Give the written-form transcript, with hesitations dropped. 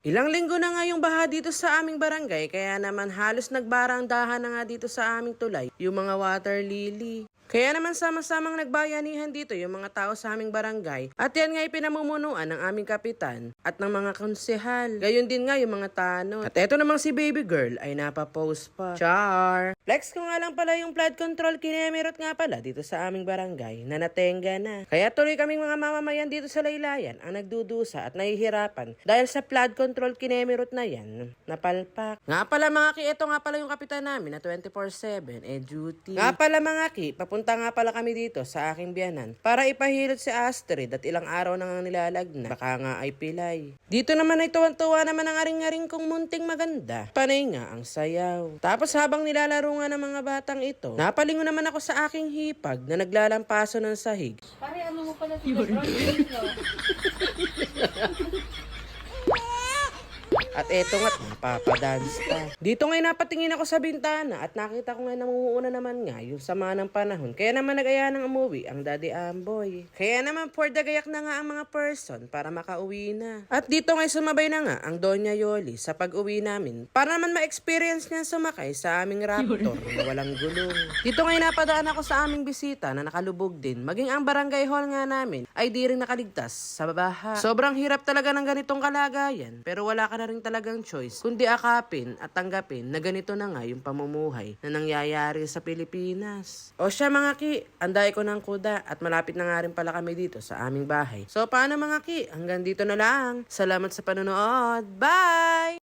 Ilang linggo na nga yung baha dito sa aming barangay, kaya naman halos nagbarangdahan na nga dito sa aming tulay yung mga water lily. Kaya naman sama-samang nagbayanihan dito yung mga tao sa aming barangay at yan nga pinamumunuan ng aming kapitan at ng mga konsehal. Gayon din nga yung mga tanod. At eto namang si baby girl ay napapost pa. Char! Flex ko nga lang pala yung flood control kinemerot nga pala dito sa aming barangay na natenga na. Kaya tuloy kaming mga mamamayan dito sa Laylayan ang nagdudusa at nahihirapan dahil sa flood control kinemerot na yan napalpak. Nga pala mga ki, ito nga pala yung kapitan namin na 24/7 duty. Nga pala mga ki, papunta nga pala kami dito sa aking biyanan para ipahilot si Astrid at ilang araw na nga nilalagna. Baka nga ay pilay. Dito naman ay tuwan-tuwa naman ang aring-aring kong munting maganda. Panay nga ang sayaw. Tapos habang nilalaro nga ng mga batang ito, napalingon naman ako sa aking hipag na naglalampaso ng sahig. Pare, ano mo pala si At eto nga't napapadance pa. Dito ngayon napatingin ako sa bintana at nakita ko ngayon namumuuna naman nga yung sama ng panahon. Kaya naman nag-aya ng umuwi ang Daddy Amboy. Kaya naman for the gayak na nga ang mga person para makauwi na. At dito ngayon sumabay na nga ang Doña Yoli sa pag-uwi namin para naman ma-experience niya sumakay sa aming Raptor na walang gulong. Dito ngayon napadaan ako sa aming bisita na nakalubog din. Maging ang barangay hall nga namin ay di rin nakaligtas sa babaha. Sobrang hirap talaga ng ganitong kalagayan pero wala ka na rin talagang choice kundi akapin at tanggapin na ganito na nga yung pamumuhay na nangyayari sa Pilipinas. O siya mga ki, anday ko ng kuda at malapit na nga rin pala kami dito sa aming bahay. So paano mga ki, hanggang dito na lang. Salamat sa panonood. Bye!